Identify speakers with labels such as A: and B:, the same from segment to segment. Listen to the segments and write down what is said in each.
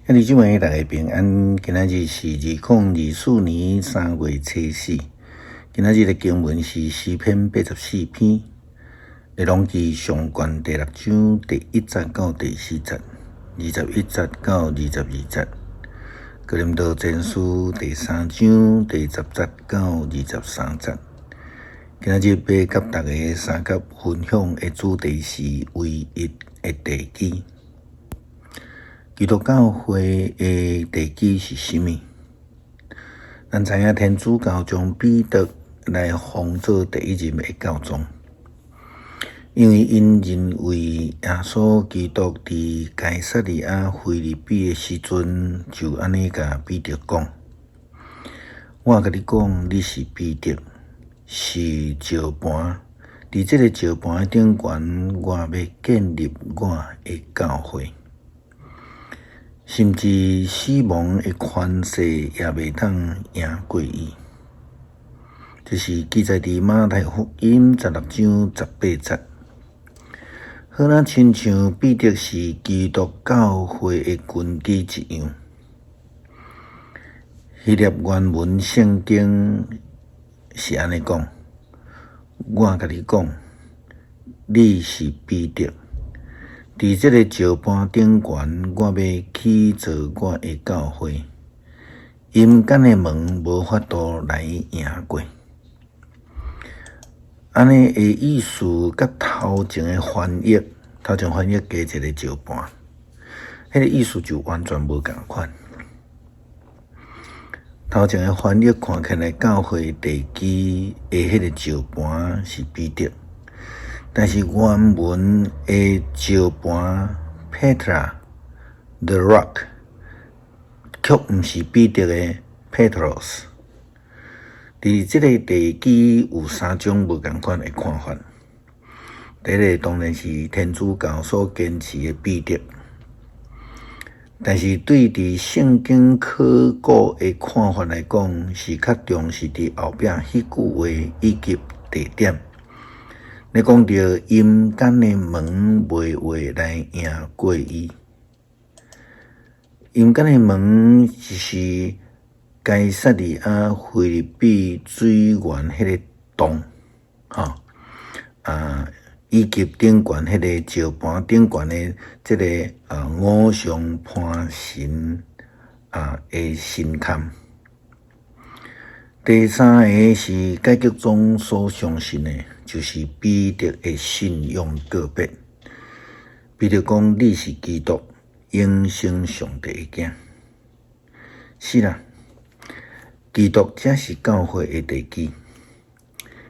A: 兄弟姊妹，大家平安。今仔日是2024年3月初4。今仔日的经文是诗篇84篇，列王记上卷第6章第1节到第4节，21节到22节。哥林多前书第3章第10节到23节。今仔日要甲大家三角分享的主题是唯一的地基。基督教会的地基是什么？咱知影天主教将彼得来封做第一任的教宗，因为因认为耶稣基督伫该撒利亚腓立比的时阵，就安尼甲彼得讲：我甲你讲，你是彼得，是石盘。伫这个石盘顶悬，我要建立我的教会。甚至死亡的权势也袂当赢过伊。这是记载伫马太福音16章18节。好像亲像彼得是基督教会的根基一样。希腊原文圣经是安尼讲：我甲你讲，你是彼得。伫这个石盘顶悬，我要起造我的教会。阴间的门无法度来赢过。安尼的意思甲头前的翻译加一个石盘，迄个意思就完全无共款。头前的翻译看起来教会地基的迄个石盘是彼得。但是原文的石盘 Petra the rock 却不是彼得的 Petros。伫这个地基有三种不同款的看法。第一个当然是天主教所坚持的彼得，但是对伫圣经考古的看法来讲，是较重视伫后壁迄句话以及地点。你讲到阴间的门袂话来赢过伊，阴间的门就是该撒利亚腓立比水源迄个洞，以及顶悬迄个石盘顶悬的这个五常磐神的神龛。第三个是解决中所相信的，就是彼得的信仰告别。彼得讲：你是基督，永生上帝的囝。是啦，基督才是教会的地基。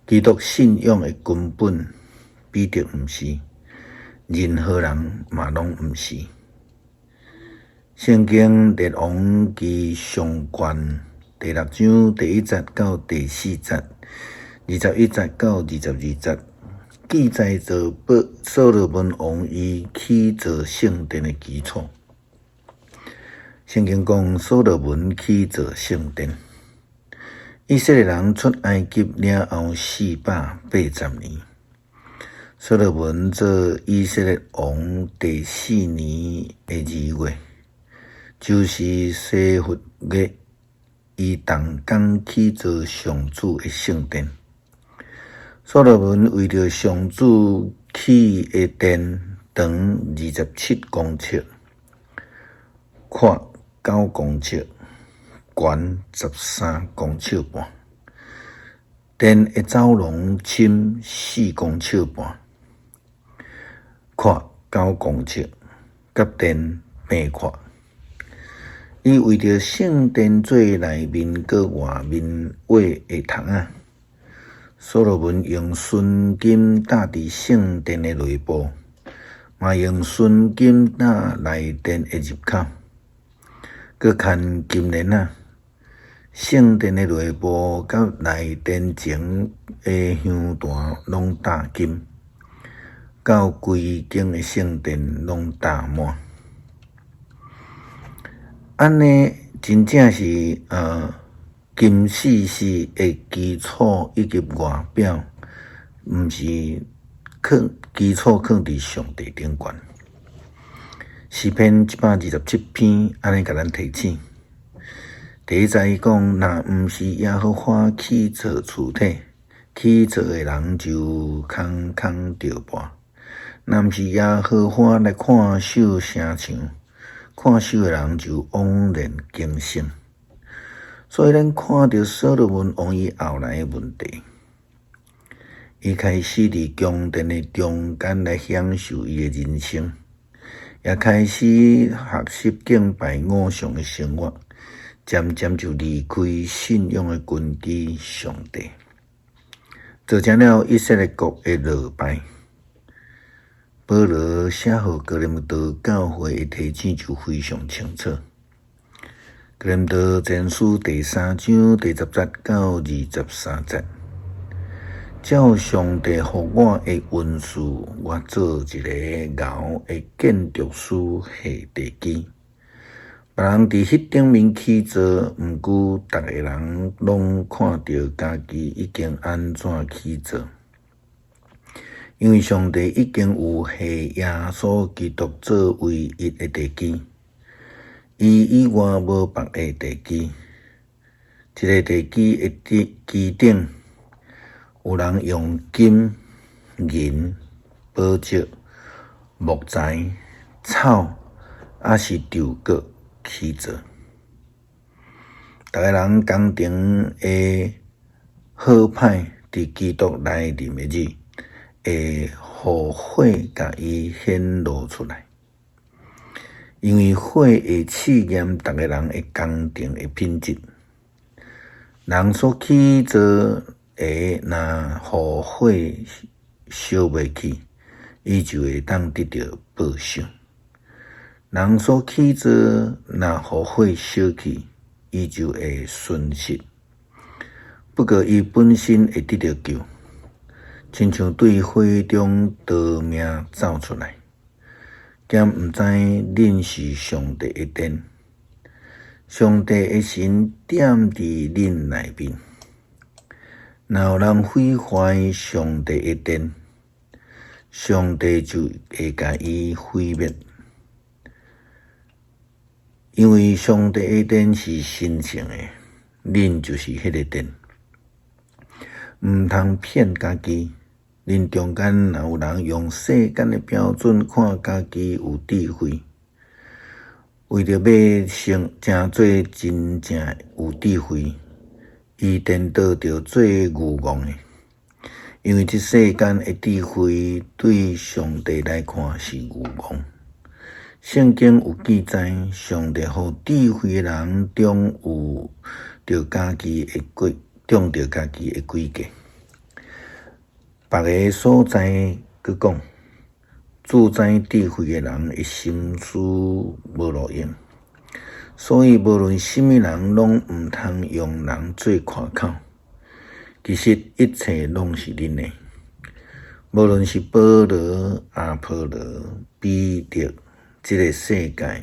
A: 基督信仰的根本，彼得不是，任何人嘛拢不是。圣经列王记上卷第6章第1节到第4节，21节到22节，记载着所罗门王伊起造圣殿的基础。圣经讲，所罗门起造圣殿。以色列人出埃及了后480年，所罗门做以色列王第4年的2月，就是西弗月。伊动工起造上主的圣殿。所罗门为着上主起的殿，长27公尺，宽9公尺，悬13公尺半。殿的走廊深4公尺半，宽9公尺，甲殿平宽。伊为着圣殿做内面佮外面画的窗仔，所罗门用纯金搭伫圣殿的内部，嘛用纯金搭内殿的入口，佮牵金链仔。圣殿的内部甲内殿前的香坛拢搭金，到规间的圣殿拢搭满。安尼真正是金世事的基础以及外表，毋是基础放伫上帝顶悬。诗篇127篇，安尼甲咱提醒。第一节讲，若毋是耶和华起造躯体，起造的人就空空着伴。若毋是耶和华来看守城墙，看守的人就枉然惊醒。所以，咱看到所罗门王伊后来的问题，伊开始伫宫殿的中间来享受伊的人生，也开始学习敬拜偶像的生活，渐渐就离开信仰的根基上帝，造成了以色列国的落败。保罗写予哥林多教会的提醒就非常清楚。哥林多前书第3章第10节到23节，照上帝予我的恩赐，我做一个熬的建筑师下地基。别人伫迄顶面起造，毋过逐个人拢看到家己已经安怎起造，因为上帝已经有下耶稣基督作唯一的地基，伊以外无别的地基。这个地基的基顶，有人用金、银、宝石、木材、草，还是稻谷起造。逐个人工程的好歹，伫基督来临的日，会互火甲伊显露出来。因为火会试验逐个人的工程的品质。人所起造的，若互火烧袂去，伊就会当得到报赏。人所起造，若互火烧去，伊就会损失。不过，伊本身会得到救，亲像对火中夺命走出来，兼毋知恁是上帝的殿，上帝的神踮伫恁内面。若有人毁坏上帝的殿，上帝就会甲伊毁灭。因为上帝的殿是神圣的，恁就是迄个殿。毋通骗家己，恁中间若有人用世间的标准看家己有智慧，为着要成做真正有智慧，伊颠倒着做愚妄的。因为这世间的智慧对上帝来看是愚妄。圣经有记载，上帝予智慧的人中有着家己的规矩。别个所在佫讲，自知智慧的人的心思无路用，所以无论什么人拢毋通用人做看口。其实一切拢是恁的，无论是保罗、阿波罗、彼得，这个世界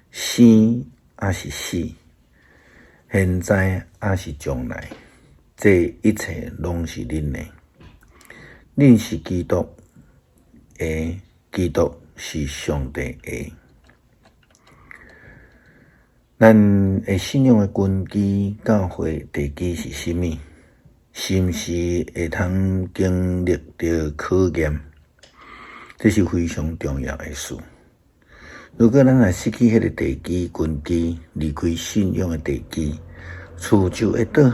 A: 生还是死，现在还是将来，这一切拢是恁的。恁是基督的，基督是上帝的。咱的信仰的根基、教会地基是什么？是毋是会通经历着考验？这是非常重要的事。如果咱若失去迄个地基根基，离开信仰的地基，厝就会倒，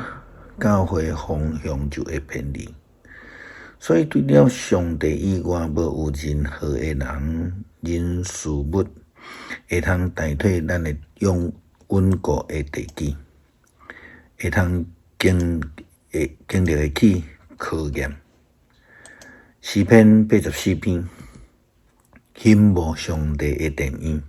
A: 教会方向就会偏离。所以，除了上帝以外，无有任何的人、人事物会通代替咱的稳固的地基，会通经历得起考验。诗篇84篇，羡慕上帝的殿院。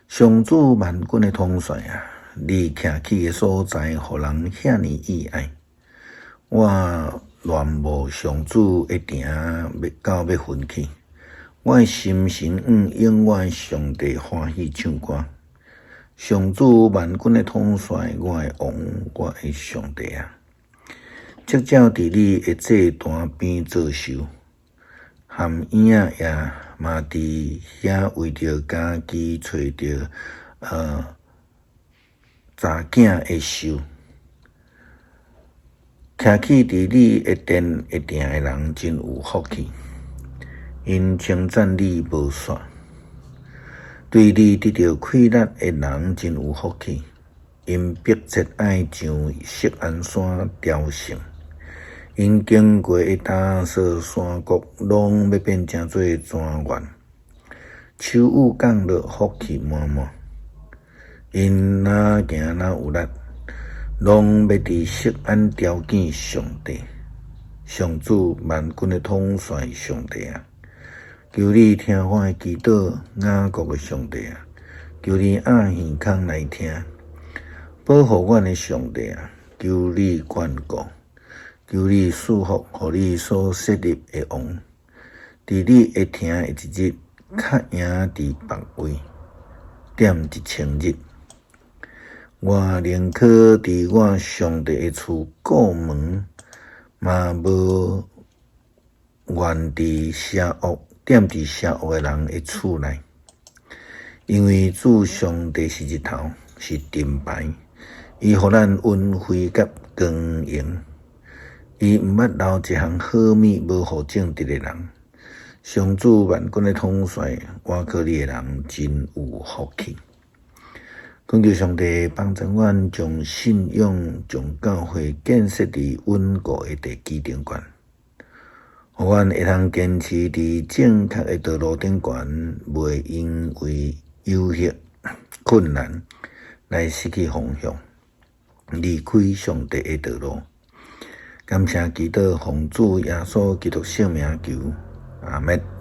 A: 上主万军的统帅啊，你徛起的所在，互人遐尼意爱。我恋慕上主的城，到要昏去。我的心神永远上帝欢喜唱歌。上主万军的统帅，我的王，我的上帝啊！即照伫你的祭坛边做寿，含婴仔也嘛伫遐为着家己找着查囝的寿。徛起伫你的殿一定的人真有福气，因称赞你无煞；对你得到快乐的人真有福气，因迫切爱上锡安山雕像。因经过的大小山谷，拢要变成做泉源。秋雨降落，福气满满。因哪行哪有力，拢要伫锡安雕见上帝。上主万军的统帅上帝啊，求你听我的祈祷，雅各的上帝啊，求你按耳孔来听，保护阮的上帝啊，求你眷顾。求你赐福，互你所设立的王，伫你会听的一日，较赢伫别位，点1000日。我宁可伫我上帝的厝过门，嘛无愿伫邪恶点伫邪恶的人的厝内，因为主上帝是日头，是盾牌，伊互咱恩惠甲光荣。伊毋捌留一项好米无互正直的人。上主万军的统帅，我靠你的人真有福气。恳求上帝帮助阮，将信仰、将教会建设伫稳固的地基顶悬，互阮会通坚持伫正确的道路顶悬，袂因为有限困难来失去方向，离开上帝的道路。感谢祈祷，奉主耶稣基督圣名求，阿们。